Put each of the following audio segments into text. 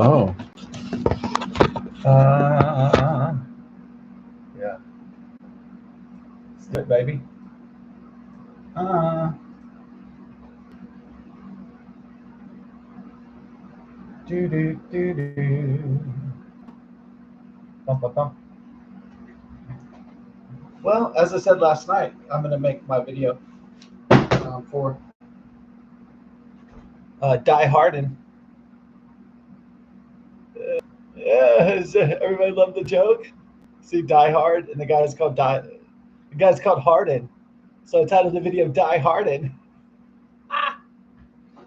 Oh. Yeah. Let's do it, baby. Do. Bum, bum, bum. Well, as I said last night, I'm going to make my video for Die Hardin. Yeah, everybody loved the joke. See, Die Hard, and the guy's called The guy's called Hardin, so I titled the video "Die Hardin."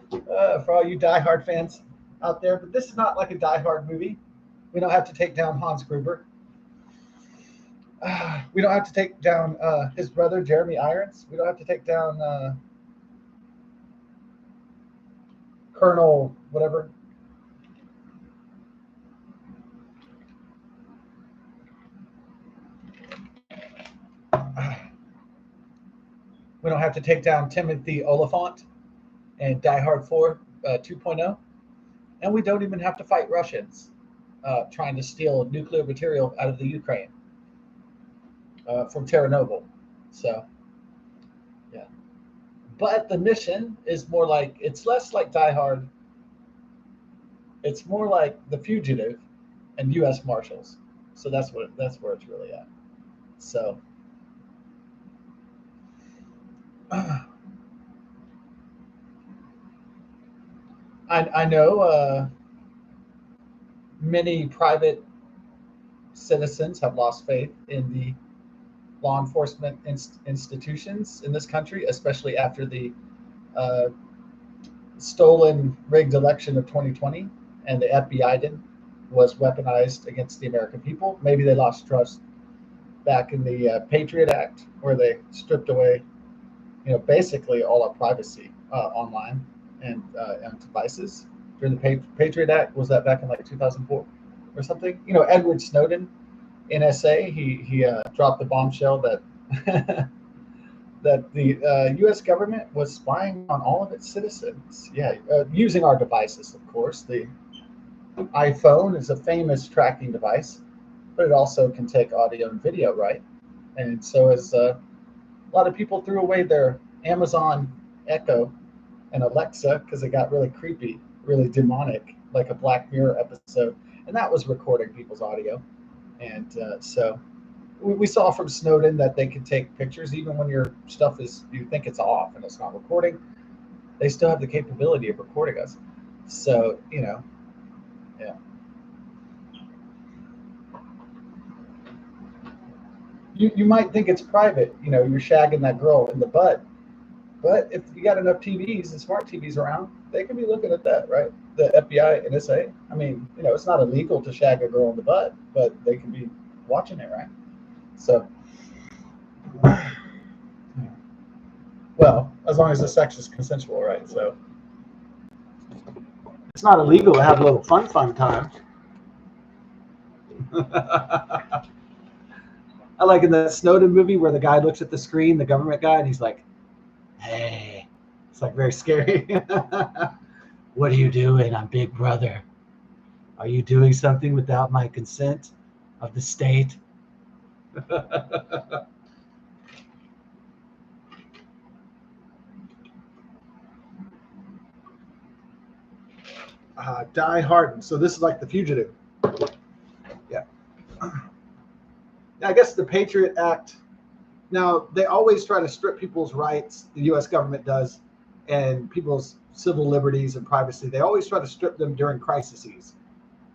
For all you Die Hard fans out there, but this is not like a Die Hard movie. We don't have to take down Hans Gruber. We don't have to take down his brother Jeremy Irons. We don't have to take down Colonel whatever. We don't have to take down Timothy Oliphant and Die Hard 4 2.0. And we don't even have to fight Russians trying to steal nuclear material out of the Ukraine from Chernobyl. So, yeah. But the mission is more like, it's less like Die Hard. It's more like The Fugitive and U.S. Marshals. So that's where it's really at. So, I know many private citizens have lost faith in the law enforcement institutions in this country, especially after the uh, stolen, rigged election of 2020, and the FBI was weaponized against the American people. Maybe they lost trust back in the Patriot Act, where they stripped away, basically all our privacy online and devices. During the Patriot Act, was that back in like 2004 or something? Edward Snowden, NSA, he dropped the bombshell that that the U.S. government was spying on all of its citizens. Yeah, using our devices, of course. The iPhone is a famous tracking device, but it also can take audio and video, right? And so as a lot of people threw away their Amazon Echo and Alexa because it got really creepy, really demonic, like a Black Mirror episode, and that was recording people's audio. And so we saw from Snowden that they can take pictures even when your stuff you think it's off and it's not recording. They still have the capability of recording us. So, yeah. You might think it's private, you're shagging that girl in the butt. But if you got enough TVs and smart TVs around, they can be looking at that, right? The FBI and SA. I mean, it's not illegal to shag a girl in the butt, but they can be watching it, right? So, well, as long as the sex is consensual, right? So, it's not illegal to have a little fun time. I like in the Snowden movie where the guy looks at the screen, the government guy, and he's like, "Hey," it's like very scary. What are you doing? I'm Big Brother. Are you doing something without my consent of the state? Die Hardin. So this is like The Fugitive. Yeah. I guess the Patriot Act. Now, they always try to strip people's rights, the U.S. government does, and people's civil liberties and privacy. They always try to strip them during crises,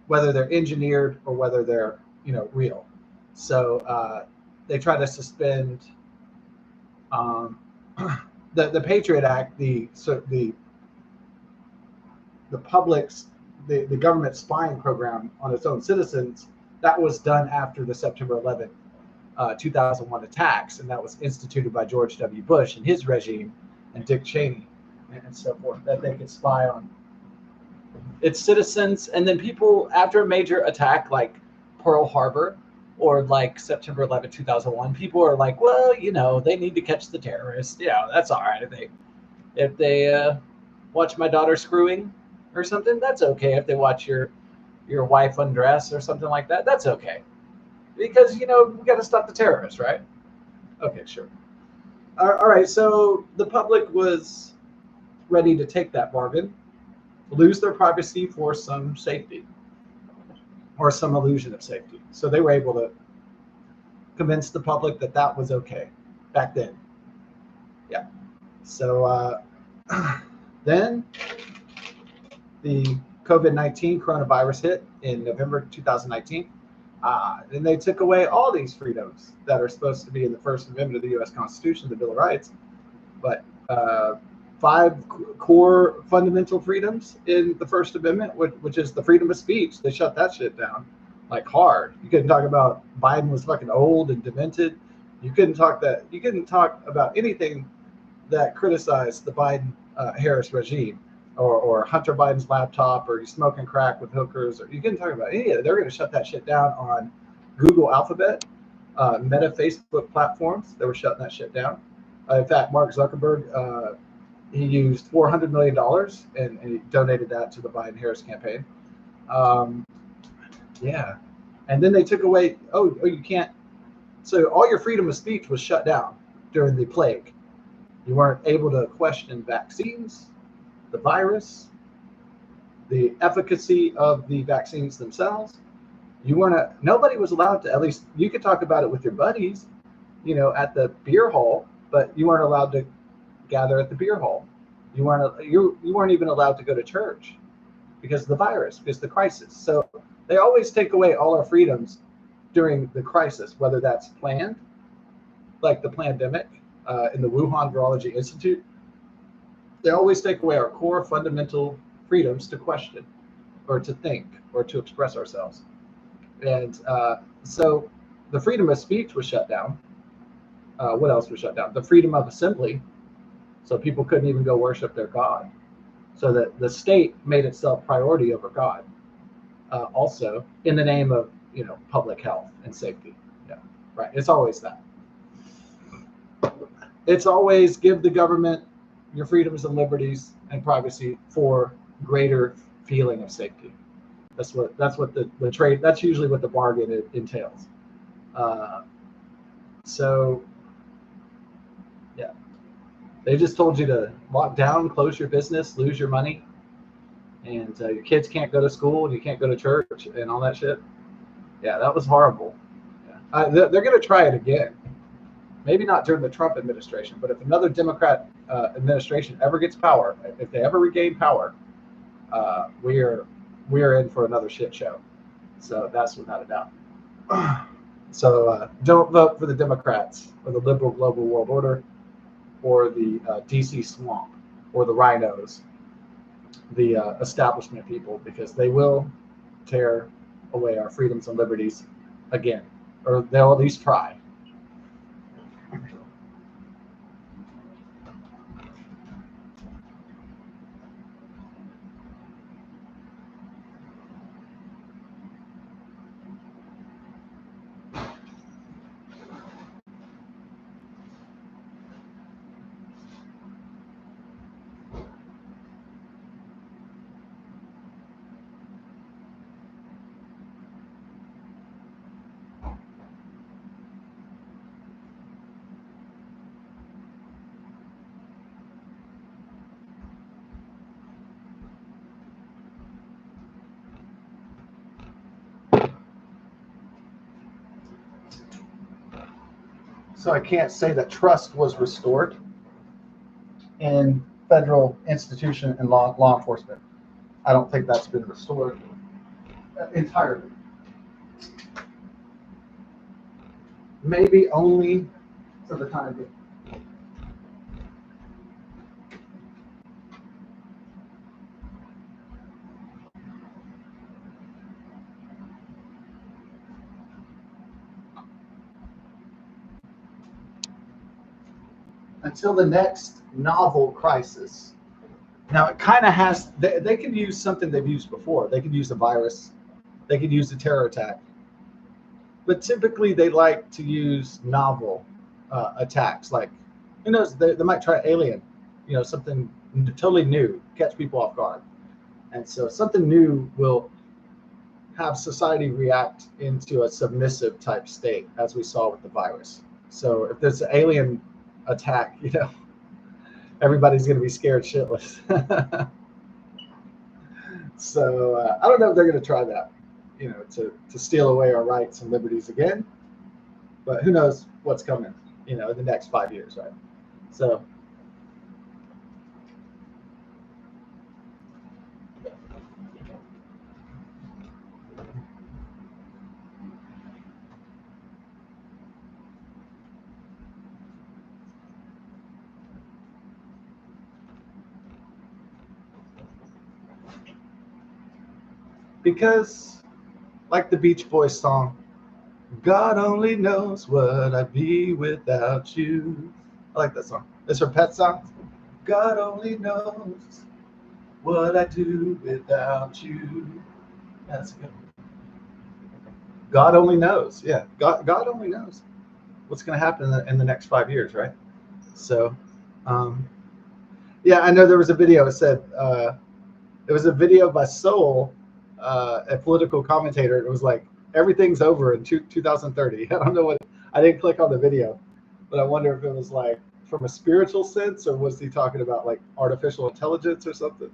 whether they're engineered or whether they're, real. So they try to suspend the Patriot Act, the public's, the government spying program on its own citizens. That was done after the September 11th, 2001 attacks, and that was instituted by George W. Bush and his regime and Dick Cheney and so forth, that they could spy on its citizens. And then people, after a major attack like Pearl Harbor or like September 11th, 2001, people are like, well, they need to catch the terrorists. Yeah, that's all right. If they watch my daughter screwing or something, that's okay. If they watch your your wife undress or something like that, that's okay. Because, we got to stop the terrorists, right? Okay, sure. All right, so the public was ready to take that bargain, lose their privacy for some safety or some illusion of safety. So they were able to convince the public that that was okay back then. Yeah. So then the COVID-19 coronavirus hit in November 2019. And they took away all these freedoms that are supposed to be in the First Amendment of the U.S. Constitution, the Bill of Rights. But 5 core fundamental freedoms in the First Amendment, which is the freedom of speech, they shut that shit down like hard. You couldn't talk about Biden was fucking old and demented. You couldn't talk about anything that criticized the Biden Harris regime, or Hunter Biden's laptop, or you smoking crack with hookers, or you couldn't talk about any of it. They're going to shut that shit down on Google Alphabet, Meta, Facebook platforms. They were shutting that shit down. In fact, Mark Zuckerberg, he used $400 million and he donated that to the Biden Harris campaign. Yeah. And then they took away, you can't. So all your freedom of speech was shut down during the plague. You weren't able to question vaccines, the virus, the efficacy of the vaccines themselves. Nobody was allowed to, at least you could talk about it with your buddies, at the beer hall, but you weren't allowed to gather at the beer hall. You weren't even allowed to go to church because of the virus, because of the crisis. So they always take away all our freedoms during the crisis, whether that's planned, like the pandemic in the Wuhan Virology Institute. They always take away our core fundamental freedoms to question or to think or to express ourselves. And so the freedom of speech was shut down. What else was shut down? The freedom of assembly. So people couldn't even go worship their God. So that the state made itself priority over God. Also, in the name of public health and safety. Yeah, right. It's always that. It's always give the government your freedoms and liberties and privacy for greater feeling of safety. That's what the trade. That's usually what the bargain entails. So, yeah, they just told you to lock down, close your business, lose your money, and your kids can't go to school and you can't go to church and all that shit. Yeah, that was horrible. Yeah. They're going to try it again. Maybe not during the Trump administration, but if another Democrat administration ever gets power, if they ever regain power, we are in for another shit show. So that's without a doubt. So don't vote for the Democrats or the liberal global world order or the DC swamp or the rhinos, the establishment people, because they will tear away our freedoms and liberties again, or they'll at least try. So I can't say that trust was restored in federal institution and law enforcement. I don't think that's been restored entirely. Maybe only for the time being. Until the next novel crisis. Now, it kind of has, they could use something they've used before. They could use a virus. They could use a terror attack. But typically, they like to use novel attacks. Like, who knows, they might try alien, something totally new, catch people off guard. And so something new will have society react into a submissive type state, as we saw with the virus. So if there's an alien attack, everybody's going to be scared shitless. So I don't know if they're going to try that, to steal away our rights and liberties again. But who knows what's coming, in the next 5 years, right? So. Because, like the Beach Boys song, God only knows what I'd be without you. I like that song. It's her pet song. God only knows what I do without you. That's good. God only knows. Yeah, God only knows what's going to happen in the next 5 years, right? So, yeah, I know there was a video. It said it was a video by Soul, a political commentator. It was like everything's over in 2030. I don't know what. I didn't click on the video, but I wonder if it was like from a spiritual sense, or was he talking about like artificial intelligence or something?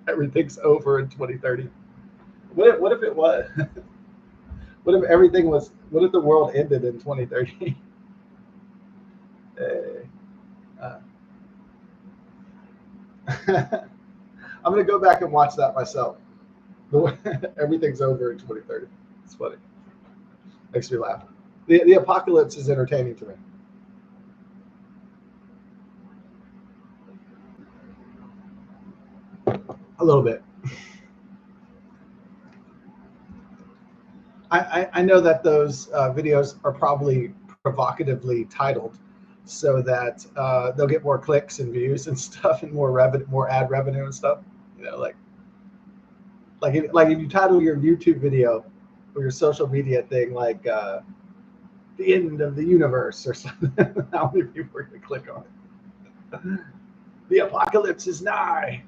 Everything's over in 2030. What if it was? What if everything was? What if the world ended in 2030? I'm gonna go back and watch that myself. Everything's over in 2030. It's funny. Makes me laugh. The apocalypse is entertaining to me. A little bit. I know that those videos are probably provocatively titled so that they'll get more clicks and views and stuff, and more ad revenue and stuff. If you title your YouTube video or your social media thing like the end of the universe or something, how many people are going to click on it? The apocalypse is nigh.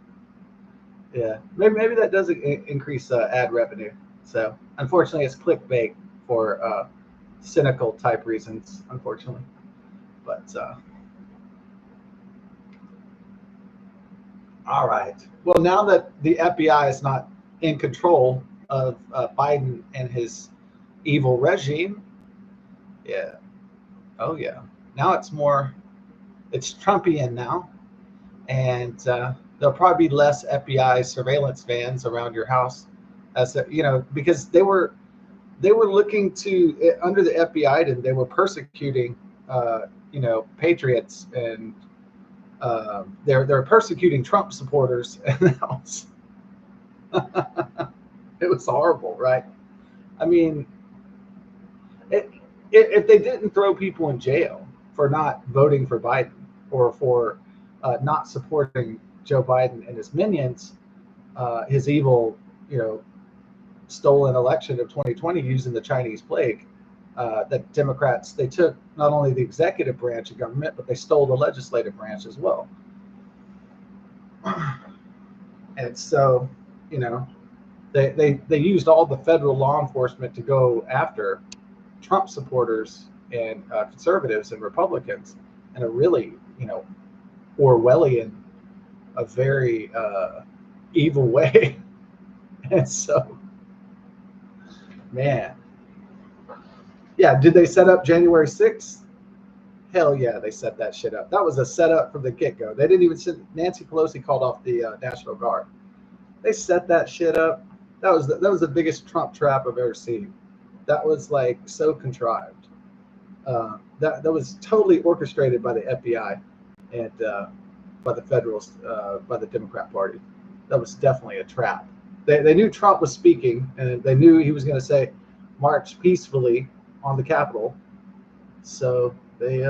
Yeah, maybe that does increase ad revenue. So unfortunately, it's clickbait for cynical type reasons, unfortunately. But all right. Well, now that the FBI is not in control of Biden and his evil regime, yeah. Oh yeah. Now it's Trumpian now, and there'll probably be less FBI surveillance vans around your house, because they were looking to under the FBI, and they were persecuting patriots, and they're persecuting Trump supporters, and it was horrible, right? I mean, if they didn't throw people in jail for not voting for Biden, or for not supporting Joe Biden and his minions, his evil, stolen election of 2020 using the Chinese plague, that Democrats, they took not only the executive branch of government, but they stole the legislative branch as well. And so, they used all the federal law enforcement to go after Trump supporters and conservatives and Republicans in a really, Orwellian, a very evil way. And so, man, yeah, did they set up January 6th? Hell yeah, they set that shit up. That was a setup from the get-go. They didn't even Nancy Pelosi called off the National Guard. They set that shit up. That was the biggest Trump trap I've ever seen. That was like so contrived. That was totally orchestrated by the FBI and by the Federalists, by the Democrat Party. That was definitely a trap. They knew Trump was speaking, and they knew he was going to say, "March peacefully on the Capitol." So they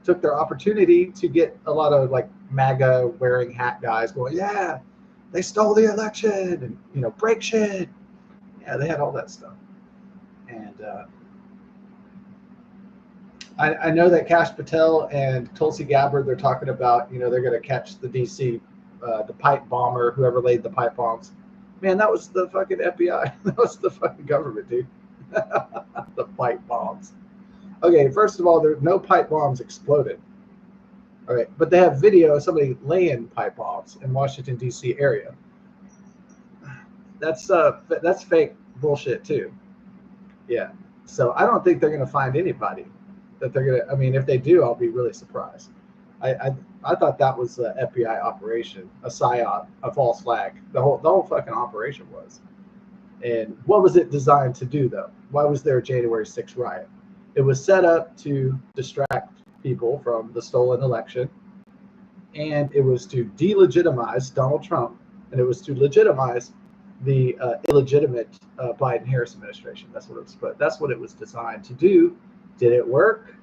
took their opportunity to get a lot of like MAGA wearing hat guys going, "Yeah, they stole the election," and break shit. Yeah, they had all that stuff. And I know that Kash Patel and Tulsi Gabbard, they're talking about, they're going to catch the DC, the pipe bomber, whoever laid the pipe bombs. Man, that was the fucking FBI. That was the fucking government, dude. The pipe bombs. Okay, first of all, there no pipe bombs exploded. All right, but they have video of somebody laying pipe bombs in Washington D.C. area. That's fake bullshit too. Yeah. So I don't think they're going to find anybody that they're going to. I mean, if they do, I'll be really surprised. I thought that was an FBI operation, a psyop, a false flag. The whole fucking operation was. And what was it designed to do, though? Why was there a January 6th riot? It was set up to distract people from the stolen election, and it was to delegitimize Donald Trump, and it was to legitimize the illegitimate Biden-Harris administration. That's what it was designed to do. Did it work?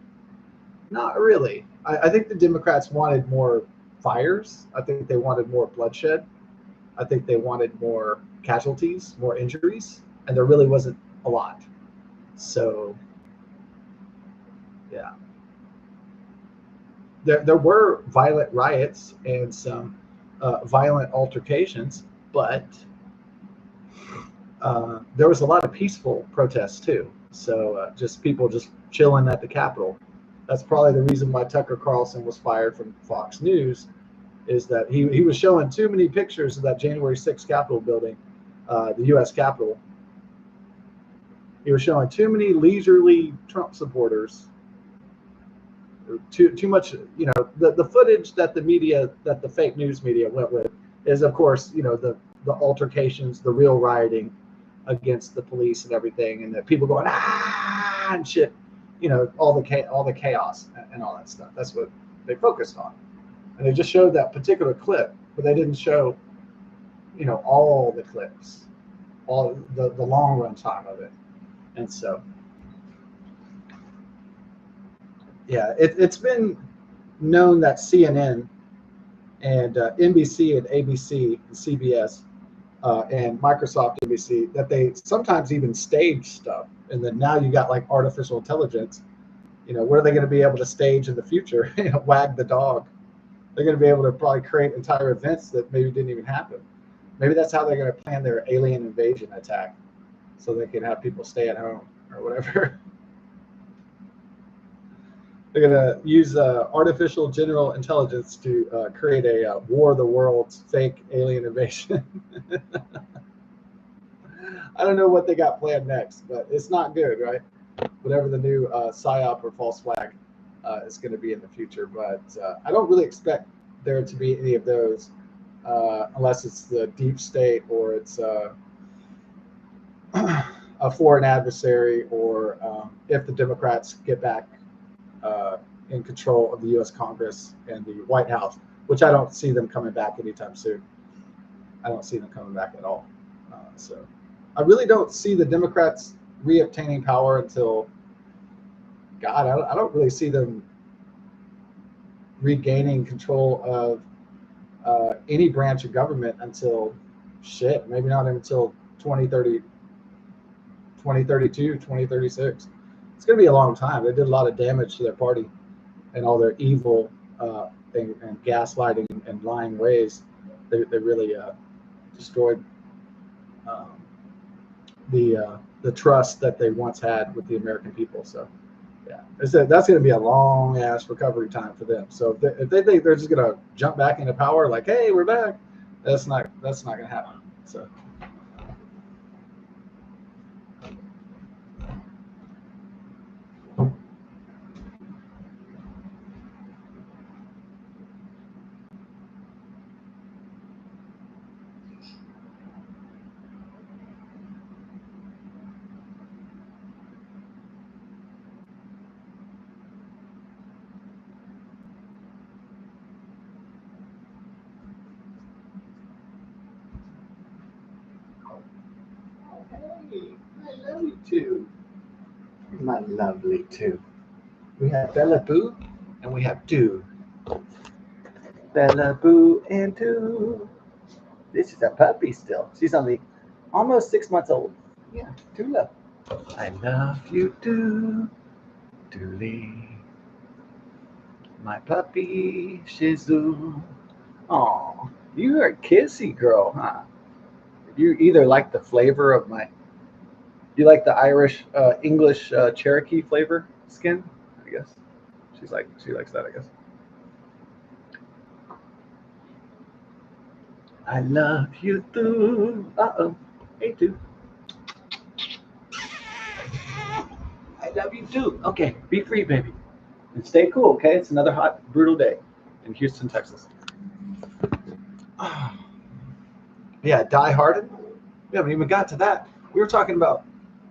Not really. I think the Democrats wanted more fires. I think they wanted more bloodshed. I think they wanted more casualties, more injuries, and there really wasn't a lot. So, yeah. There were violent riots and some violent altercations, but there was a lot of peaceful protests too. So just people just chilling at the Capitol. That's probably the reason why Tucker Carlson was fired from Fox News, is that he was showing too many pictures of that January 6th Capitol building, the U.S. Capitol. He was showing too many leisurely Trump supporters. Too much, the footage that the fake news media went with is, of course, the altercations, the real rioting against the police and everything, and the people going and shit, all the chaos and all that stuff. That's what they focused on, and they just showed that particular clip, but they didn't show, all the clips, all the long run time of it, and so. Yeah, it's been known that CNN and NBC and ABC and CBS and Microsoft NBC, that they sometimes even stage stuff. And then now you got like artificial intelligence. What are they going to be able to stage in the future? Wag the dog. They're going to be able to probably create entire events that maybe didn't even happen. Maybe that's how they're going to plan their alien invasion attack, so they can have people stay at home or whatever. They're going to use artificial general intelligence to create a War of the Worlds fake alien invasion. I don't know what they got planned next, but it's not good, right? Whatever the new PSYOP or false flag is going to be in the future. But I don't really expect there to be any of those unless it's the deep state or it's a foreign adversary, or if the Democrats get back in control of the U.S. Congress and the White House, which I don't see them coming back anytime soon. I don't see them coming back at all. So I really don't see the Democrats reobtaining power until, God, I don't really see them regaining control of any branch of government until, maybe not until 2030, 2032, 2036. It's going to be a long time. They did a lot of damage to their party and all their evil and gaslighting and lying ways. They really destroyed the trust that they once had with the American people. So, yeah, that's going to be a long ass recovery time for them. So if they think they're just going to jump back into power, like, hey, we're back, that's not going to happen. So. Hey, I love you too. My lovely too. We have Bella Boo and we have Do. Bella Boo and Do. This is a puppy still. She's only almost 6 months old. Yeah, Tula. I love you too, Dooley. My puppy Shizu. Oh, you are a kissy girl, huh? You either like the flavor of my, you like the Irish, English, Cherokee flavor skin, I guess. She likes that, I guess. I love you too. Uh-oh. Hey, too. I love you too. Okay, be free, baby. And stay cool, okay? It's another hot, brutal day in Houston, Texas. Yeah, Die Hardin. We haven't even got to that. We were talking about,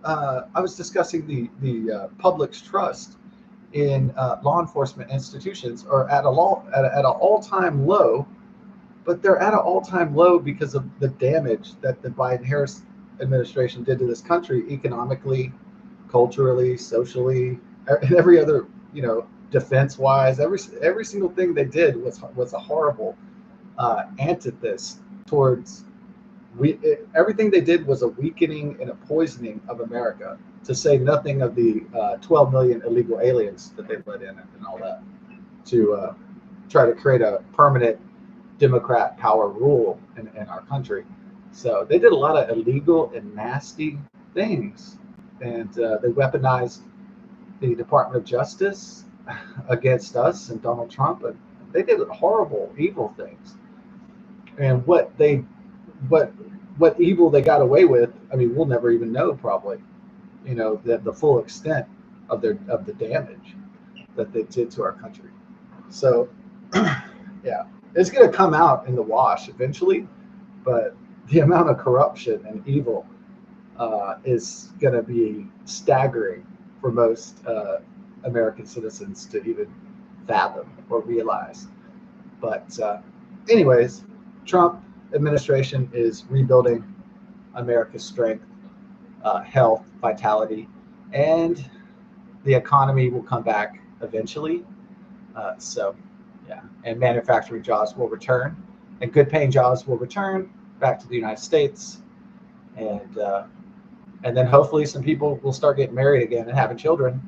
I was discussing the public's trust in law enforcement institutions are at an all-time low, but they're at an all-time low because of the damage that the Biden-Harris administration did to this country economically, culturally, socially, and every other, defense-wise. Every single thing they did was a horrible antithesis towards everything they did was a weakening and a poisoning of America, to say nothing of the 12 million illegal aliens that they let in and all that, to try to create a permanent Democrat power rule in our country. So they did a lot of illegal and nasty things, and they weaponized the Department of Justice against us and Donald Trump, and they did horrible, evil things. And what evil they got away with, I mean, we'll never even know, probably, the full extent of the damage that they did to our country. So yeah, it's going to come out in the wash eventually, but the amount of corruption and evil is going to be staggering for most American citizens to even fathom or realize. But anyways, Trump administration is rebuilding America's strength, health, vitality, and the economy will come back eventually. So, yeah, and manufacturing jobs will return, and good-paying jobs will return back to the United States, and then hopefully some people will start getting married again and having children.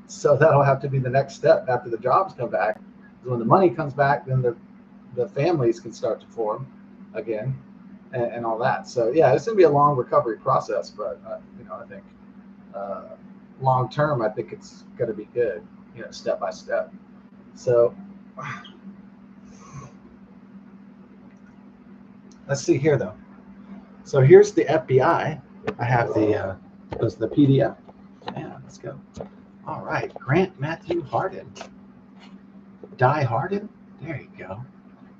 So that'll have to be the next step after the jobs come back. When the money comes back, then the families can start to form again, and all that. So yeah, it's going to be a long recovery process, but I think long term, I think it's going to be good, step by step. So let's see here, though. So here's the FBI. I have the PDF. Yeah, let's go. All right, Grant Matthew Hardin. Die Hardin? There you go.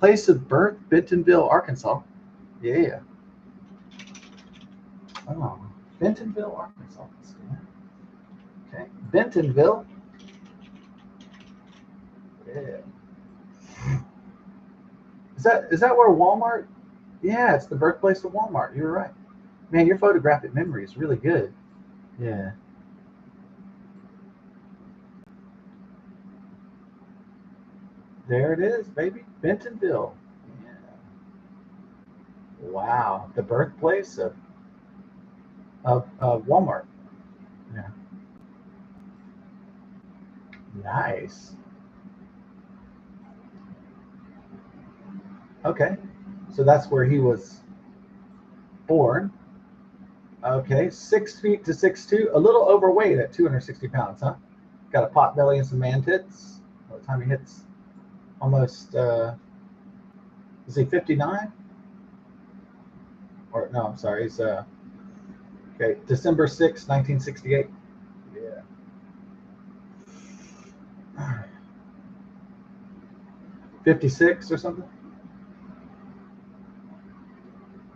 Place of birth, Bentonville, Arkansas. Yeah. Oh, Bentonville, Arkansas. Okay, Bentonville. Yeah. Is that where Walmart? Yeah, it's the birthplace of Walmart. You're right. Man, your photographic memory is really good. Yeah. There it is, baby. Bentonville. Yeah. Wow. The birthplace of Walmart. Yeah. Nice. Okay. So that's where he was born. Okay. 6 feet to 6'2", a little overweight at 260 pounds, huh? Got a pot belly and some man tits. By the time he hits almost, is he 59? Or no, I'm sorry, he's okay, December 6, 1968. Yeah. 56 or something.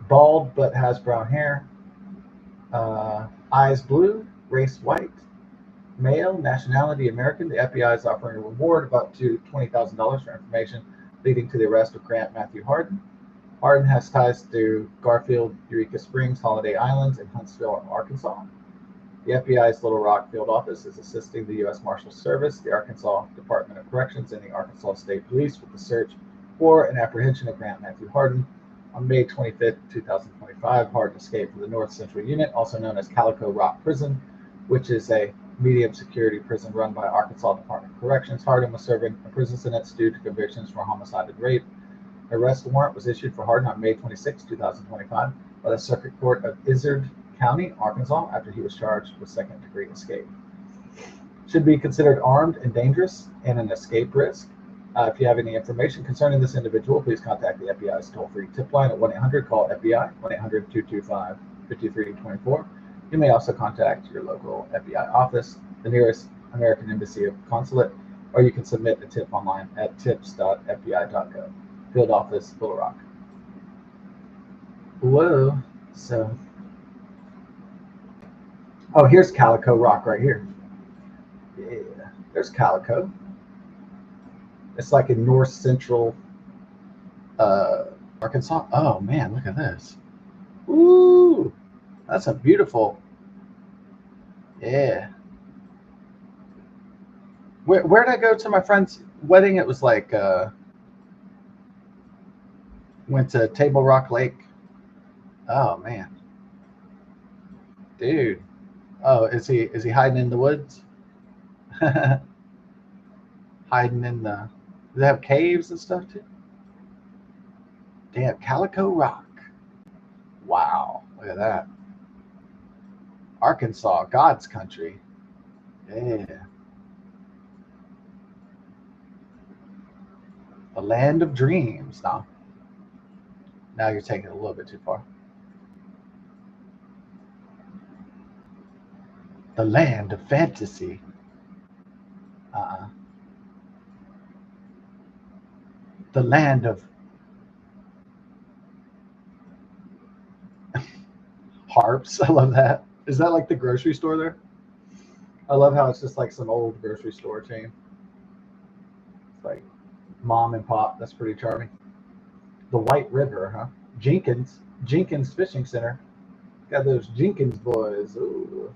Bald but has brown hair. Eyes blue, race white. Male, nationality American. The FBI is offering a reward of up to $20,000 for information leading to the arrest of Grant Matthew Hardin. Hardin has ties to Garfield, Eureka Springs, Holiday Islands, and Huntsville, Arkansas. The FBI's Little Rock field office is assisting the U.S. Marshals Service, the Arkansas Department of Corrections, and the Arkansas State Police with the search for and apprehension of Grant Matthew Hardin. On May 25, 2025, Hardin escaped from the North Central Unit, also known as Calico Rock Prison, which is a medium security prison run by Arkansas Department of Corrections. Hardin was serving a prison sentence due to convictions for homicide and rape. An arrest warrant was issued for Hardin on May 26, 2025 by the Circuit Court of Izard County, Arkansas, after he was charged with second-degree escape. Should be considered armed and dangerous and an escape risk. If you have any information concerning this individual, please contact the FBI's toll-free tip line at 1-800-CALL-FBI, 1-800-225-5324. You may also contact your local FBI office, the nearest American Embassy or Consulate, or you can submit a tip online at tips.fbi.gov. Field Office, Little Rock. Whoa. So, oh, here's Calico Rock right here. Yeah, there's Calico. It's like in north central Arkansas. Oh man, look at this. Ooh, that's a beautiful. Yeah. Where did I go to my friend's wedding? It was like went to Table Rock Lake. Oh man, dude. Oh, is he hiding in the woods? Hiding in the. Do they have caves and stuff too? They have Calico Rock. Wow, look at that. Arkansas, God's country. Yeah. The land of dreams. Now you're taking it a little bit too far. The land of fantasy. The land of harps. I love that. Is that like the grocery store there? I love how it's just like some old grocery store chain. It's like mom and pop. That's pretty charming. The White River, huh? Jenkins Fishing Center. Got those Jenkins boys. Ooh.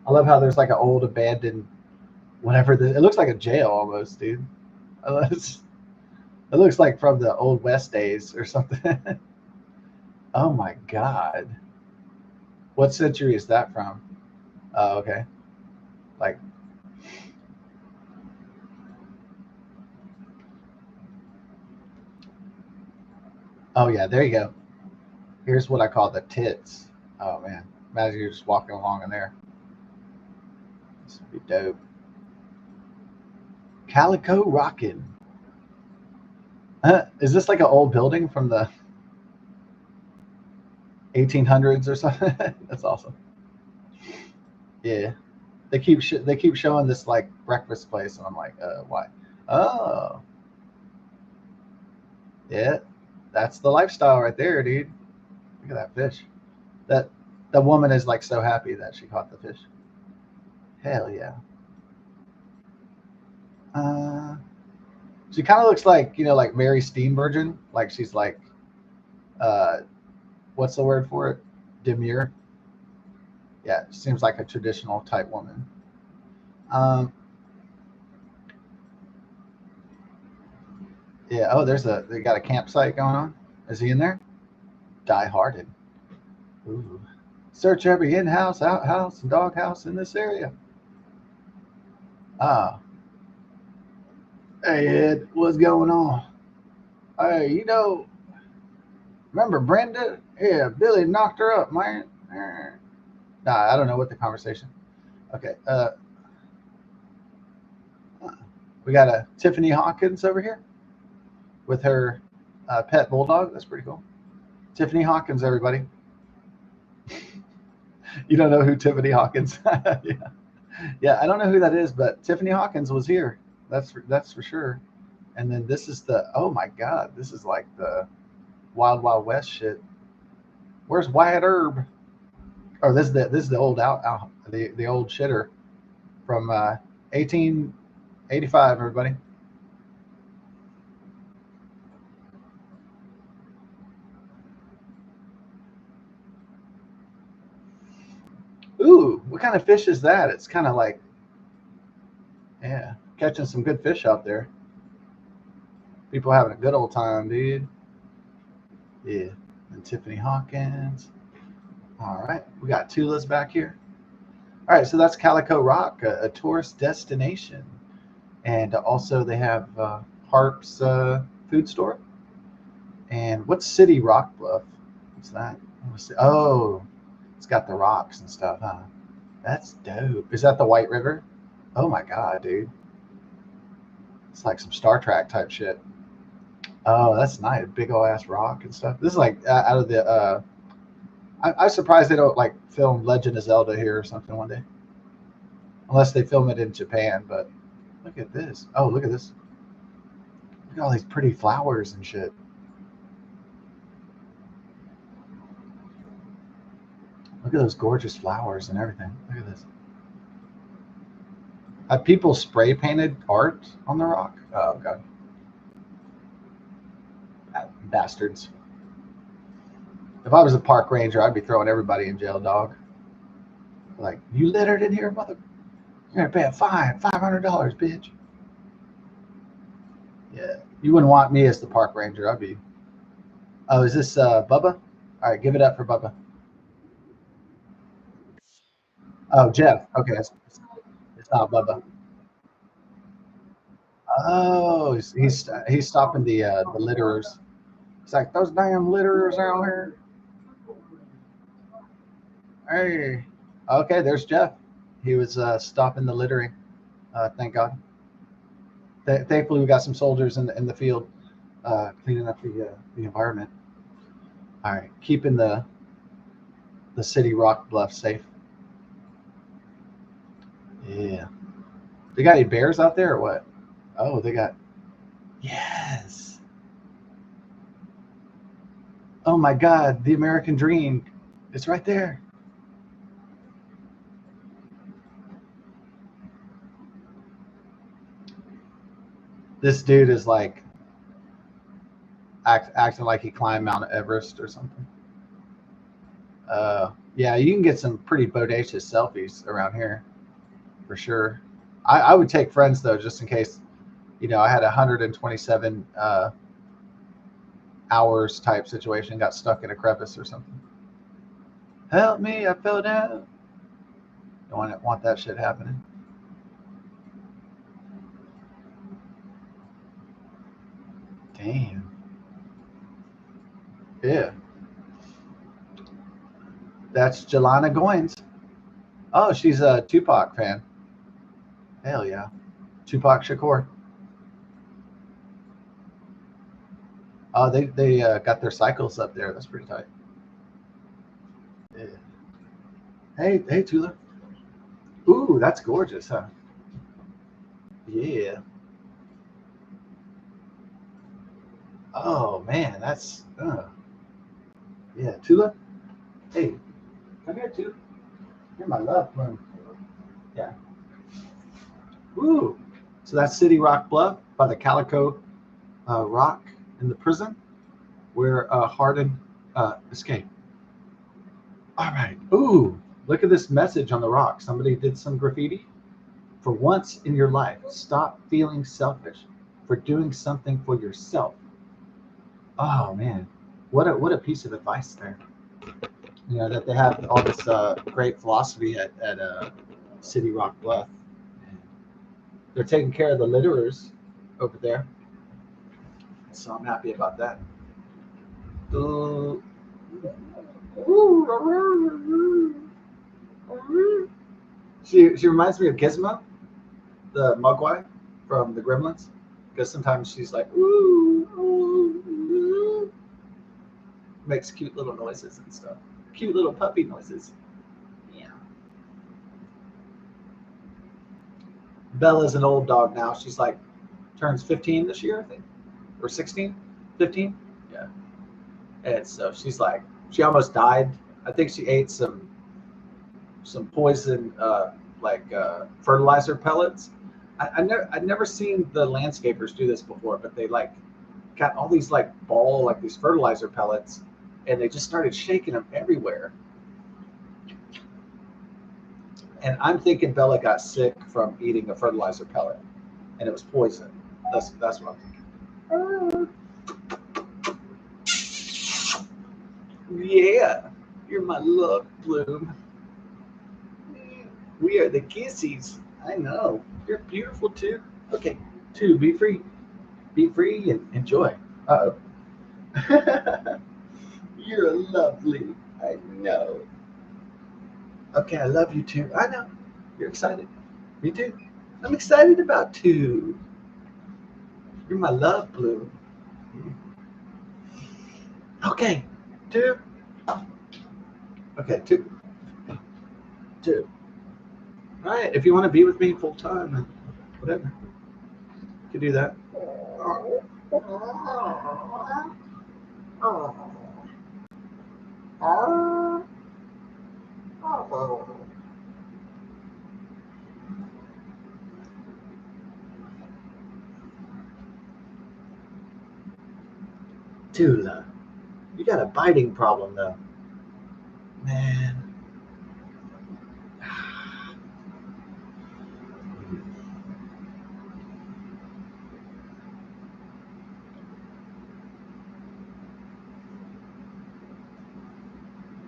I love how there's like an old abandoned whatever. It looks like a jail almost, dude. It looks like from the old West days or something. Oh my God. What century is that from? Oh, okay. Like, oh yeah, there you go. Here's what I call the tits. Oh man, imagine you're just walking along in there. This would be dope. Calico Rockin'. Is this like an old building from the 1800s or something? That's awesome. Yeah, they keep showing this like breakfast place, and I'm like, why? Oh, yeah, that's the lifestyle right there, dude. Look at that fish. That woman is like so happy that she caught the fish. Hell yeah. She kind of looks like, like Mary Steenburgen. Like she's like, what's the word for it? Demure. Yeah, seems like a traditional type woman. Yeah. Oh, they got a campsite going on. Is he in there? Die Hardin. Ooh. Search every in-house, outhouse, and doghouse in this area. Ah. Hey Ed, what's going on? Hey, remember Brenda? Yeah, Billy knocked her up, man. Nah, I don't know what the conversation. Okay. We got a Tiffany Hawkins over here with her pet bulldog. That's pretty cool. Tiffany Hawkins, everybody. You don't know who Tiffany Hawkins? Yeah, I don't know who that is, but Tiffany Hawkins was here. That's for sure. And then this is oh my God, this is like the Wild Wild West shit. Where's Wyatt Earp? Oh, this is the old the old shitter from 1885. Everybody. Ooh, what kind of fish is that? It's kind of like, yeah, catching some good fish out there. People having a good old time, dude. Yeah, and Tiffany Hawkins. All right, we got Tula's back here. All right, so that's Calico Rock, a tourist destination. And also they have Harp's food store. And what's City Rock Bluff? What's that? Oh, it's got the rocks and stuff, huh? That's dope. Is that the White River? Oh my god, dude. It's like some Star Trek type shit. Oh, that's nice. Big old ass rock and stuff. This is like out of the. I'm surprised they don't like film Legend of Zelda here or something one day, unless they film it in Japan. But look at this. Oh, look at this. Look at all these pretty flowers and shit. Look at those gorgeous flowers and everything. Look at this. Have people spray painted art on the rock? Oh god, bastards! If I was a park ranger, I'd be throwing everybody in jail, dog. Like, you littered in here, mother. You're gonna pay a fine, $500, bitch. Yeah, you wouldn't want me as the park ranger. I'd be. Oh, is this Bubba? All right, give it up for Bubba. Oh, Jeff. Okay, it's not Bubba. Oh, he's stopping the litterers. It's like those damn litterers out here. Hey, okay, there's Jeff. He was stopping the littering. Thank God. Thankfully, we got some soldiers in the field cleaning up the environment. All right, keeping the city rock bluff safe. Yeah. They got any bears out there or what? Oh, they got. Yes. Oh my God, the American dream. It's right there. This dude is like acting like he climbed Mount Everest or something. Yeah, you can get some pretty bodacious selfies around here for sure. I would take friends though, just in case. I had 127 hours type situation, got stuck in a crevice or something. Help me, I fell down. Don't want that shit happening. Damn. Yeah. That's Jelana Goins. Oh, she's a Tupac fan. Hell yeah. Tupac Shakur. Oh, they got their cycles up there. That's pretty tight. Yeah. Hey, Tula. Ooh, that's gorgeous, huh? Yeah. Oh man, that's yeah, Tula. Hey, come here, Tula. You're my love. Yeah. Ooh. So that's City Rock Bluff by the Calico Rock in the prison where Hardin escaped. All right. Ooh, look at this message on the rock. Somebody did some graffiti. For once in your life, stop feeling selfish for doing something for yourself. Oh man, what a piece of advice there. That they have all this great philosophy at City Rock Bluff. They're taking care of the litterers over there, so I'm happy about that. She reminds me of Gizmo, the Mugwai from the Gremlins, because sometimes she's like ooh, ooh, ooh, makes cute little noises and stuff, cute little puppy noises. Yeah. Bella's an old dog now. She's like turns 15 this year, I think, or 16, 15. Yeah. And so she's like, she almost died. I think she ate some poison, fertilizer pellets. I'd never seen the landscapers do this before, but they like got all these like these fertilizer pellets, and they just started shaking them everywhere. And I'm thinking Bella got sick from eating a fertilizer pellet, and it was poison. That's what I'm thinking. Yeah, you're my love, Bloom. We are the kissies. I know. You're beautiful too. Okay, two, be free and enjoy. Uh-oh. You're lovely. I know. Okay, I love you too. I know. You're excited. Me too. I'm excited about two. You're my love, Blue. Okay, two. Okay, two. Two. All right. If you want to be with me full time, then whatever, you can do that. Tula, you got a biting problem though, man.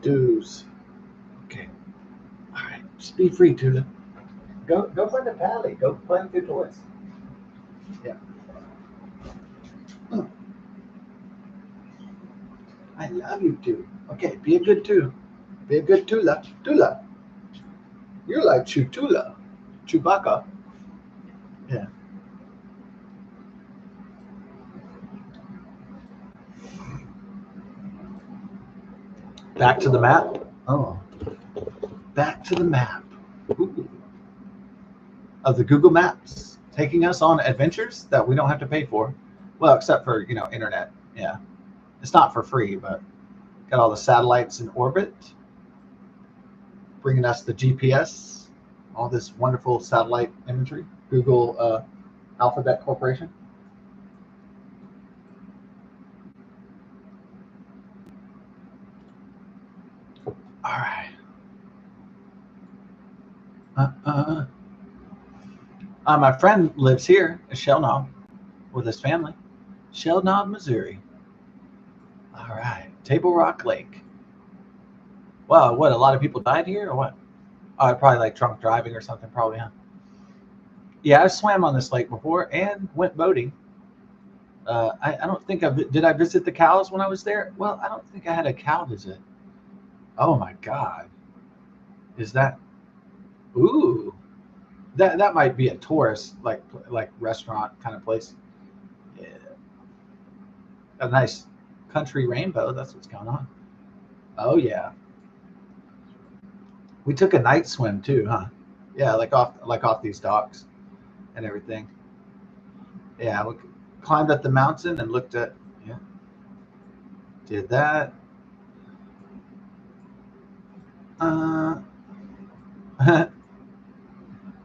Dues. Okay. All right. Just be free, Tula. Go find a pally. Go play with your toys. Yeah. I love you too. Okay, be a good two. Be a good Tula. Tula. You're like Chutula. Chewbacca. Yeah. Back to the map. Oh. Back to the map. Ooh. Of the Google Maps, taking us on adventures that we don't have to pay for. Well, except for, internet. Yeah. It's not for free, but got all the satellites in orbit, bringing us the GPS, all this wonderful satellite imagery. Google Alphabet Corporation. All right. My friend lives here in Shell Knob with his family. Shell Knob, Missouri. All right. Table Rock Lake. Wow, what, a lot of people died here or what? Probably like drunk driving or something, probably, huh? Yeah, I swam on this lake before and went boating. I don't think did I visit the cows when I was there? Well, I don't think I had a cow visit. Oh my God. Is that, ooh, that might be a tourist, like restaurant kind of place. Yeah. A nice country rainbow. That's what's going on. Oh yeah. We took a night swim too, huh? Yeah, like off these docks and everything. Yeah, we climbed up the mountain and looked at, yeah, did that. Uh,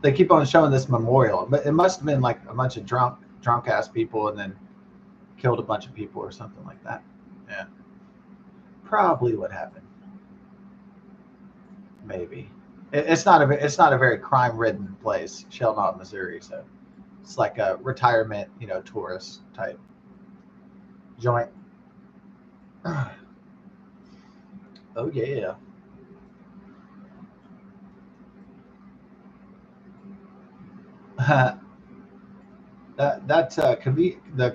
they keep on showing this memorial, but it must have been like a bunch of drunk ass people and then killed a bunch of people or something like that. Yeah, probably what happened. Maybe it's not a very crime ridden place, Shell Knob, Missouri. So it's like a retirement, tourist type joint. Oh yeah. The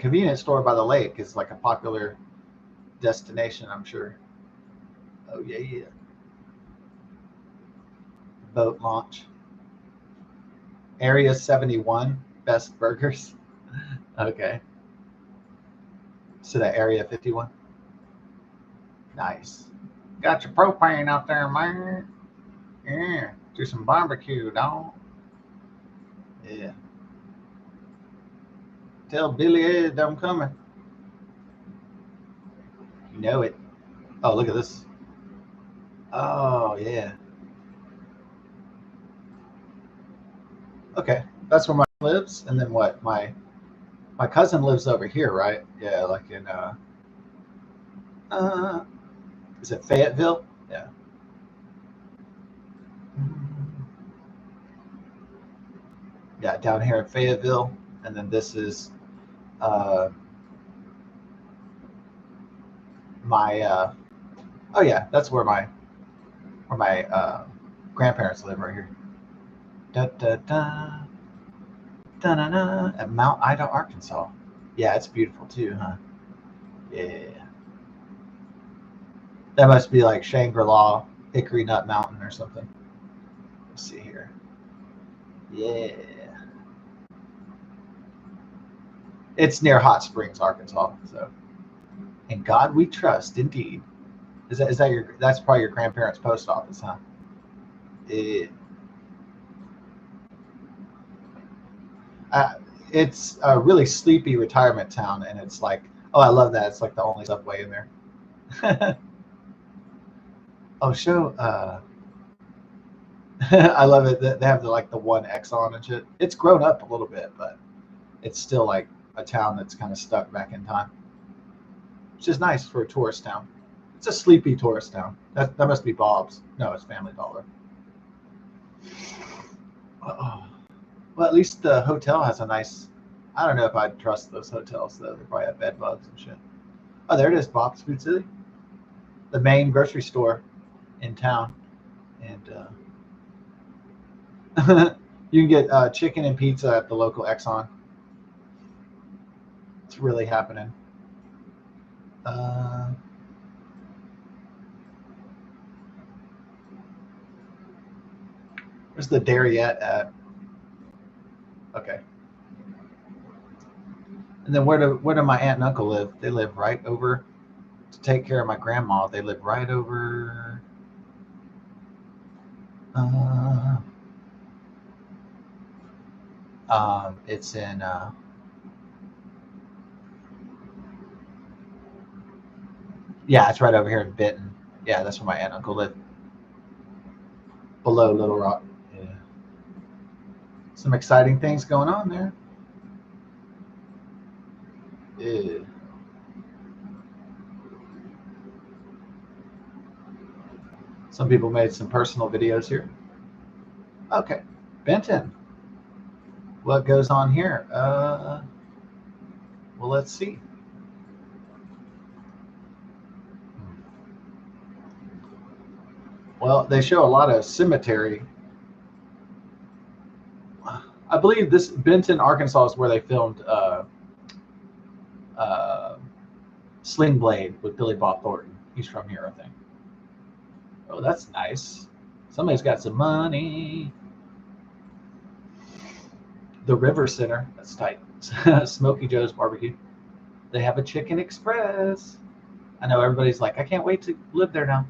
convenience store by the lake is like a popular destination, I'm sure. Oh yeah, yeah. Boat launch. Area 71, best burgers. Okay. So that Area 51. Nice. Got your propane out there, man. Yeah. Do some barbecue, dog. Yeah. Tell Billy Ed I'm coming. You know it. Oh, look at this. Oh yeah. Okay. That's where my lives. And then what? My cousin lives over here, right? Yeah, like in uh is it Fayetteville? Yeah. Yeah, down here in Fayetteville. And then this is uh my oh yeah, that's where my grandparents live right here. Da da da da da da at Mount Ida, Arkansas. Yeah, it's beautiful too, huh? Yeah. That must be like Shangri-La, Hickory Nut Mountain or something. Let's see here. Yeah. It's near Hot Springs, Arkansas. So, in God we trust, indeed. Is that your? That's probably your grandparents' post office, huh? It, uh, it's a really sleepy retirement town, and it's like, oh, I love that. It's like the only subway in there. Oh, show. I love it. They have like the one Exxon and shit. It's grown up a little bit, but it's still like a town that's kind of stuck back in time, which is nice for a tourist town. It's a sleepy tourist town. That must be Bob's. No, it's Family Dollar. Oh. Well, at least the hotel has a nice. I don't know if I'd trust those hotels though. They probably have bed bugs and shit. Oh, there it is, Bob's Food City, the main grocery store in town, and you can get chicken and pizza at the local Exxon. It's really happening. Uh, where's the Darriette at? Okay. And then where do my aunt and uncle live? They live right over to take care of my grandma. They live right over. Uh, it's in. Yeah, it's right over here in Benton. Yeah, that's where my aunt and uncle live. Below Little Rock. Yeah. Some exciting things going on there. Yeah. Some people made some personal videos here. Okay, Benton. What goes on here? Well, let's see. Well, they show a lot of cemetery. I believe this Benton, Arkansas, is where they filmed uh, Sling Blade with Billy Bob Thornton. He's from here, I think. Oh, that's nice. Somebody's got some money. The River Center. That's tight. Smoky Joe's Barbecue. They have a Chicken Express. I know everybody's like, I can't wait to live there now.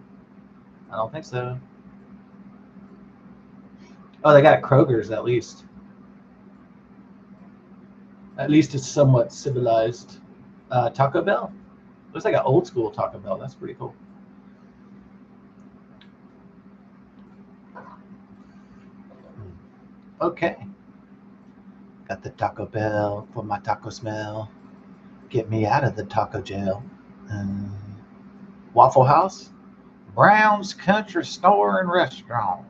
I don't think so. Oh, they got Kroger's at least. At least it's somewhat civilized. Taco Bell. Looks like an old school Taco Bell. That's pretty cool. Okay. Got the Taco Bell for my taco smell. Get me out of the taco jail. Waffle House. Brown's Country Store and Restaurant.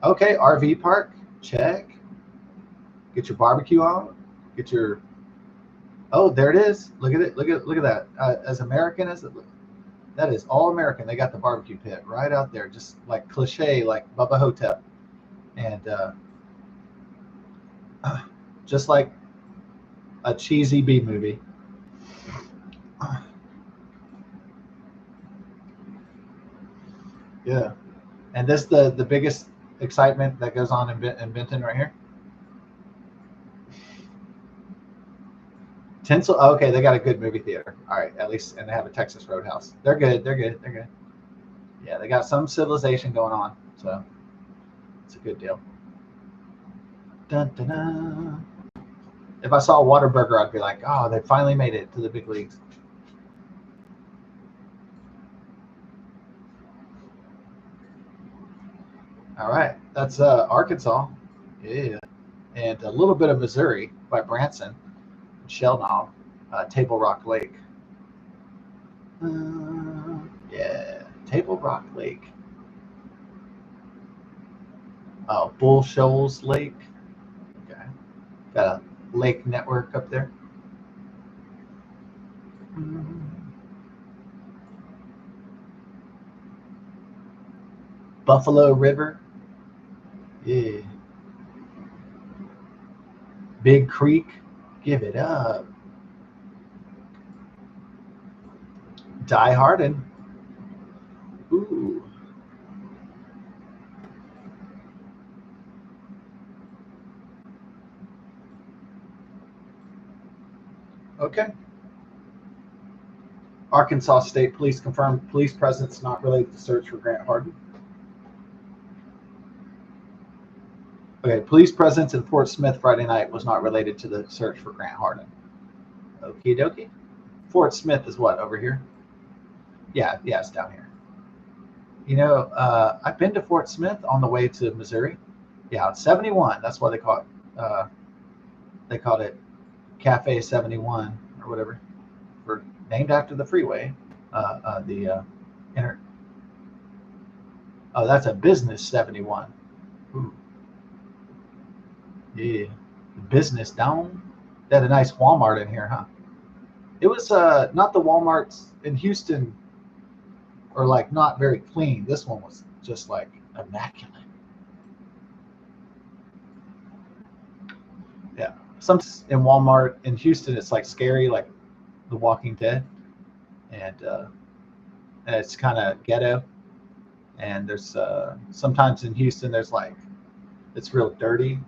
Okay, RV park. Check. Get your barbecue on. Get your. Oh, there it is. Look at it. Look at that. As American as it looks. That is all American. They got the barbecue pit right out there, just like cliche, like Bubba Hotep, and just like a cheesy B movie. Yeah, and this the biggest excitement that goes on in Benton right here. Tinsel. Oh, okay, they got a good movie theater. All right, at least, and they have a Texas Roadhouse. They're good. They're good. They're good. Yeah, they got some civilization going on, so it's a good deal. Dun, dun, dun. If I saw a Whataburger, I'd be like, oh, they finally made it to the big leagues. All right, that's Arkansas. Yeah, and a little bit of Missouri by Branson, Shellknop, Table Rock Lake. Yeah, Table Rock Lake. Oh, Bull Shoals Lake. Okay, got a lake network up there. Buffalo River. Yeah. Big Creek. Give it up. Die Hardin. Okay. Arkansas State Police confirmed police presence not related to search for Grant Hardin. Okay, police presence in Fort Smith Friday night was not related to the search for Grant Hardin. Okie dokie. Fort Smith is what, over here? Yeah, it's down here. You know, I've been to Fort Smith on the way to Missouri. Yeah, it's 71. That's why they called it Cafe 71 or whatever, named after the freeway. Inter. Oh, that's a business 71. Ooh. Yeah, business down. They had a nice Walmart in here, huh? It was not the Walmarts in Houston, or like not very clean. This one was just like immaculate. Yeah, some in Walmart in Houston, it's like scary, like The Walking Dead, and it's kind of ghetto. And there's sometimes in Houston, there's like it's real dirty.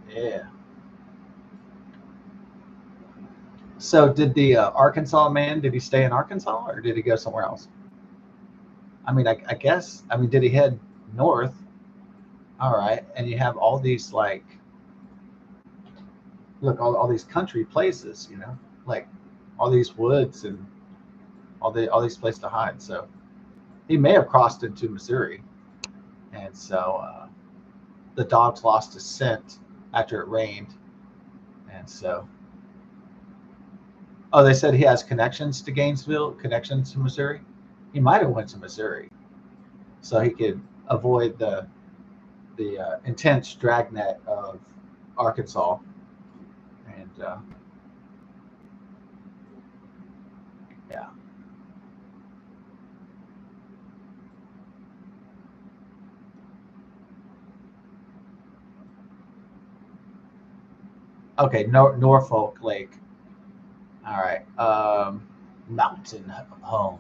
Yeah. So did the Arkansas man, did he stay in Arkansas or did he go somewhere else? I mean, I guess, I mean, did he head north? All right. And you have all these like, look, all these country places, you know, like all these woods and all these places to hide. So he may have crossed into Missouri. And so the dogs lost his scent after it rained. And so, oh, they said he has connections to Gainesville, connections to Missouri. He might have went to Missouri so he could avoid the intense dragnet of Arkansas. And yeah. Okay, Norfolk Lake. All right. Mountain Home.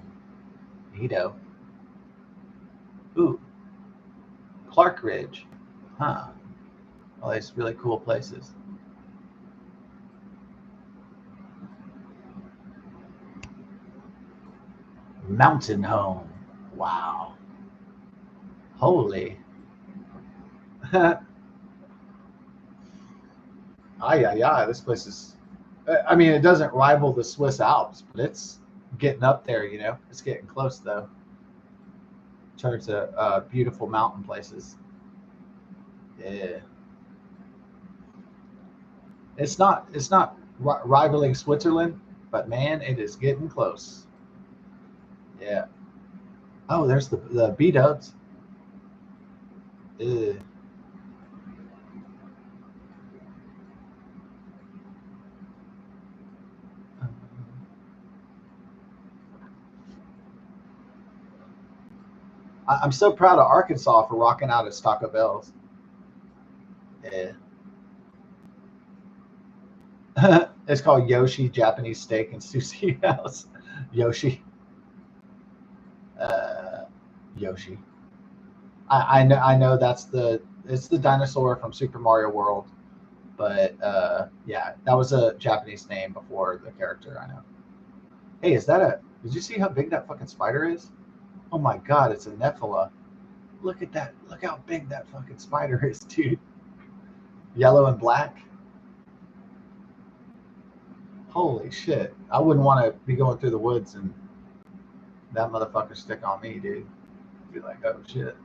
Neato. Ooh, Clark Ridge. Huh. All these really cool places. Mountain Home. Wow. Holy. Yeah. This place is. I mean, it doesn't rival the Swiss Alps, but it's getting up there. You know, it's getting close though. In terms of beautiful mountain places. Yeah. It's not rivaling Switzerland, but man, it is getting close. Yeah. Oh, there's the B Dubs. I'm so proud of Arkansas for rocking out at Taco Bell's. Yeah. It's called Yoshi Japanese Steak and Sushi House. Yoshi. Uh, Yoshi. I know it's the dinosaur from Super Mario World, but yeah, that was a Japanese name before the character. I know. Hey, did you see how big that fucking spider is? Oh my god, it's a Nephilah. Look at that. Look how big that fucking spider is, dude. Yellow and black. Holy shit. I wouldn't want to be going through the woods and that motherfucker stick on me, dude. Be like, oh shit.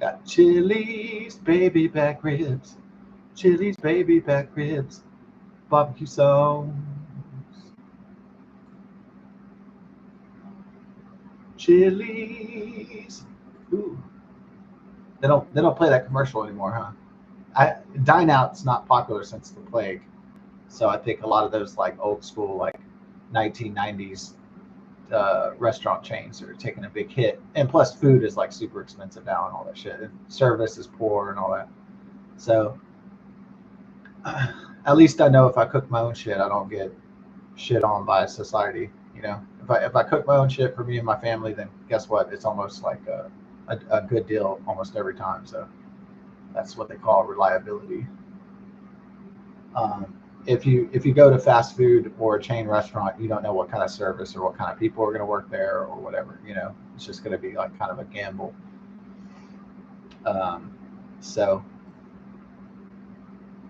Got Chili's baby back ribs. Chili's baby back ribs. Barbecue sauce. Chili's. Ooh. They don't play that commercial anymore, huh? Dine Out's not popular since the plague. So I think a lot of those like old school, like 1990s restaurant chains are taking a big hit. And plus food is like super expensive now and all that shit. And service is poor and all that. So at least I know if I cook my own shit, I don't get shit on by society. You know, if I cook my own shit for me and my family, then guess what? It's almost like a good deal almost every time. So that's what they call reliability. Um, if you go to fast food or a chain restaurant, you don't know what kind of service or what kind of people are going to work there or whatever. You know, it's just going to be like kind of a gamble. Um, so,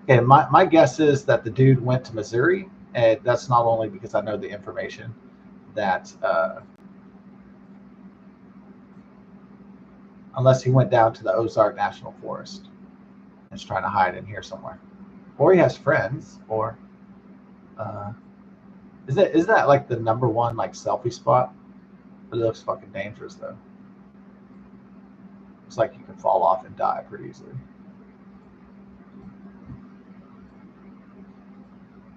and my guess is that the dude went to Missouri, and that's not only because I know the information that unless he went down to the Ozark National Forest and is trying to hide in here somewhere, or he has friends, or uh, is that like the number one like selfie spot? It looks fucking dangerous though. It's like you can fall off and die pretty easily.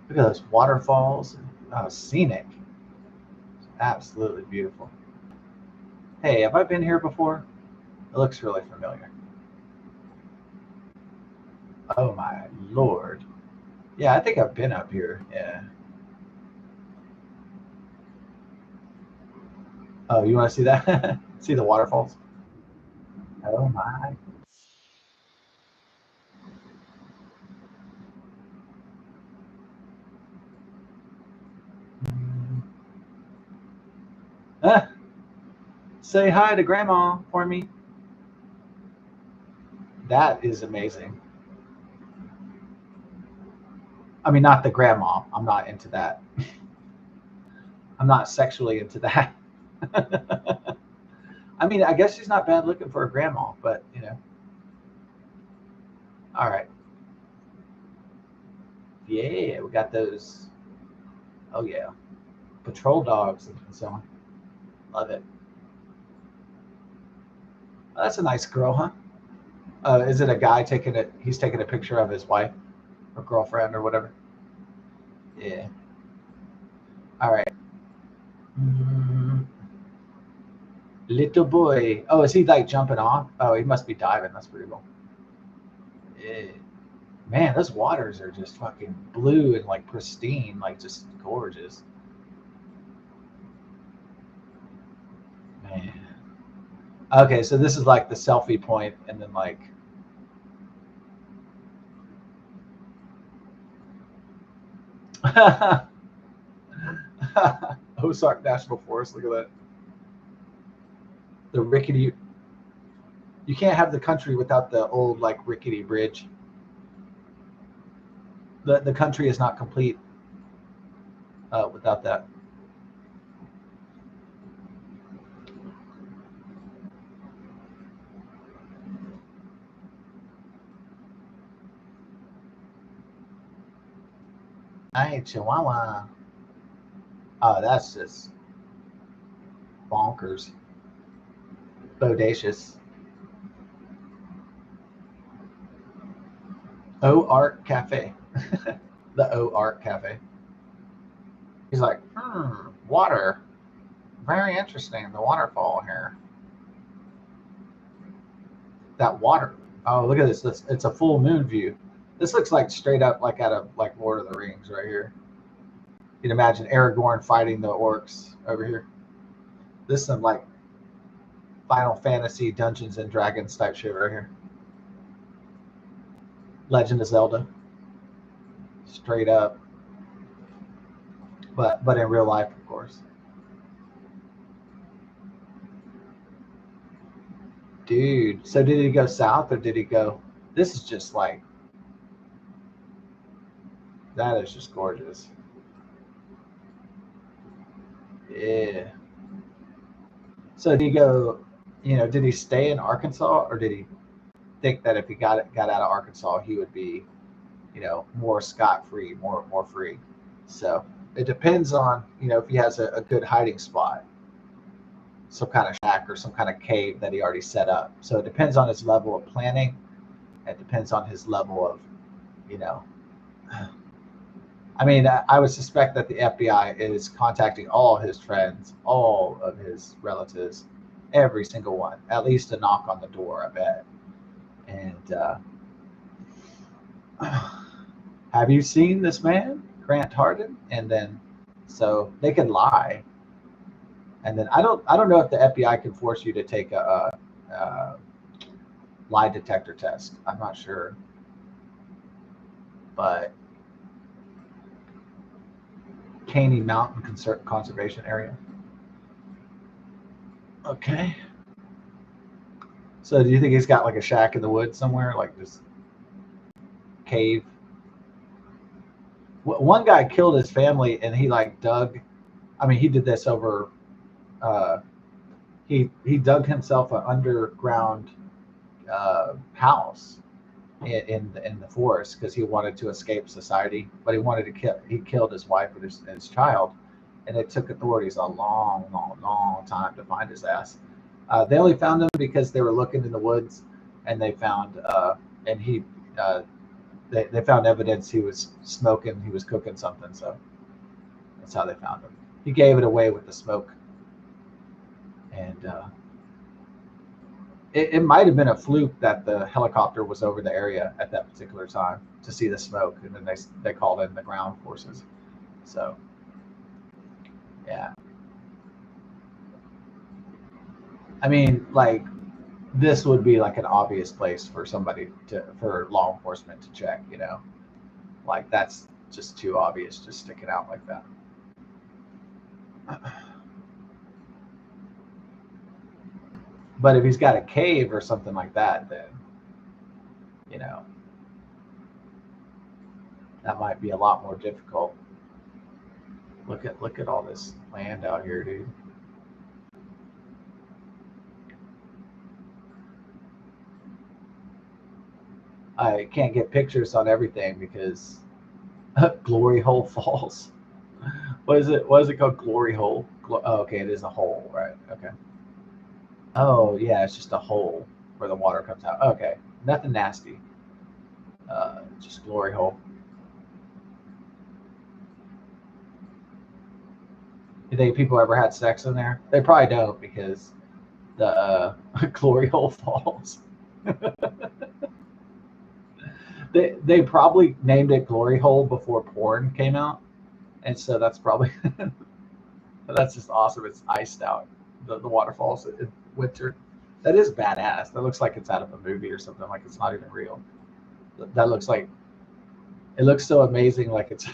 Look at those waterfalls. Scenic. It's absolutely beautiful. Hey, have I been here before? It looks really familiar. Oh my lord. Yeah, I think I've been up here. Yeah. Oh, you want to see that? See the waterfalls? Oh my. Ah, say hi to grandma for me. That is amazing. I mean, not the grandma. I'm not into that. I'm not sexually into that. I mean, I guess she's not bad looking for a grandma, but you know. All right. Yeah, we got those. Oh yeah, patrol dogs and so on. Love it. Oh, that's a nice girl, huh? Is it a guy taking it? He's taking a picture of his wife or girlfriend or whatever. Yeah. All right. Mm, little boy. Oh, is he like jumping off? Oh, he must be diving. That's pretty cool. Yeah. Man, those waters are just fucking blue and like pristine, like just gorgeous. Man. Okay, so this is like the selfie point, and then like Ozark National Forest. Look at that. The rickety. You can't have the country without the old like rickety bridge. The country is not complete without that. Hey, Chihuahua. Oh, that's just bonkers. Bodacious. O Art Cafe. The O Art Cafe. He's like, water. Very interesting. The waterfall here. That water. Oh, look at this. It's a full moon view. This looks like straight up like out of like Lord of the Rings right here. You can imagine Aragorn fighting the orcs over here. This is some like Final Fantasy Dungeons and Dragons type shit right here. Legend of Zelda. Straight up. But in real life, of course. Dude, so did he go south or did he go? This is just like that is just gorgeous. Yeah. So did he go? Did he stay in Arkansas or did he think that if he got out of Arkansas, he would be, more scot free, more free? So it depends on if he has a good hiding spot, some kind of shack or some kind of cave that he already set up. So it depends on his level of planning. It depends on his level of, you know, I mean, I would suspect that the FBI is contacting all his friends, all of his relatives, every single one, at least a knock on the door, I bet. And have you seen this man, Grant Hardin? And then, so they can lie. And then I don't know if the FBI can force you to take a lie detector test. I'm not sure, but Caney Mountain Conservation Area. Okay. So do you think he's got like a shack in the woods somewhere, like this cave? One guy killed his family and he like dug. I mean, he did this over. He dug himself an underground house in the forest because he wanted to escape society, but he wanted to kill. He killed his wife and his child, and it took authorities a long time to find his ass. They only found him because they were looking in the woods, and they found and he they found evidence he was smoking. He was cooking something, so that's how they found him. He gave it away with the smoke, and it might have been a fluke that the helicopter was over the area at that particular time to see the smoke, and then they called in the ground forces. So, yeah. I mean, like, this would be like an obvious place for for law enforcement to check, you know? Like, that's just too obvious, just sticking out like that. But if he's got a cave or something like that, then, you know, that might be a lot more difficult. Look at all this land out here, dude. I can't get pictures on everything because Glory Hole Falls. What is it? What is it called? Glory Hole? Oh, okay, it is a hole, right? Okay. Oh, yeah, it's just a hole where the water comes out. Okay, nothing nasty. Just Glory Hole. You think people ever had sex in there? They probably don't because the Glory Hole Falls. They probably named it Glory Hole before porn came out, and so that's probably that's just awesome. It's iced out, the waterfalls in winter. That is badass. That looks like it's out of a movie or something. Like it's not even real. That looks like it looks so amazing. Like it's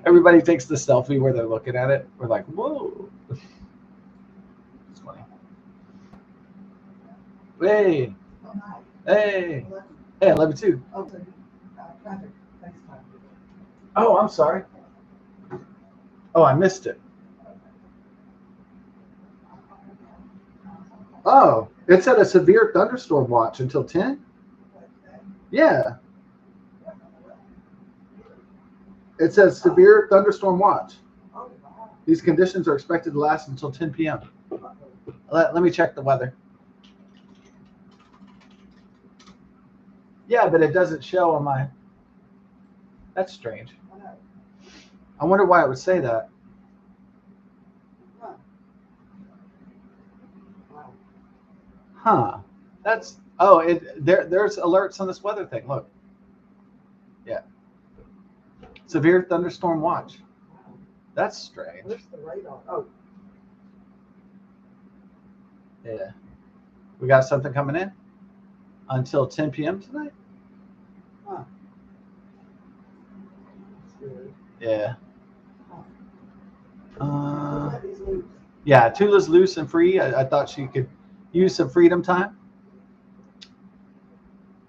everybody takes the selfie where they're looking at it. We're like, whoa. It's funny. Hey, hey, hey, 11-2. Oh, I'm sorry. Oh, I missed it. Oh, it said a severe thunderstorm watch until 10? Yeah. It says severe thunderstorm watch. These conditions are expected to last until 10 p.m. Let me check the weather. Yeah, but it doesn't show on my... That's strange. I wonder why it would say that. Huh. That's... Oh, there's alerts on this weather thing. Look. Yeah. Severe thunderstorm watch. That's strange. Where's the radar? Oh. Yeah. We got something coming in until 10 p.m. tonight? Huh. That's weird. Yeah. Yeah, Tula's loose and free. I thought she could use some freedom time.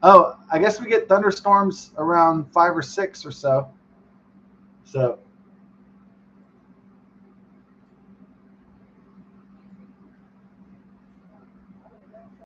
Oh, I guess we get thunderstorms around 5 or 6 or so. So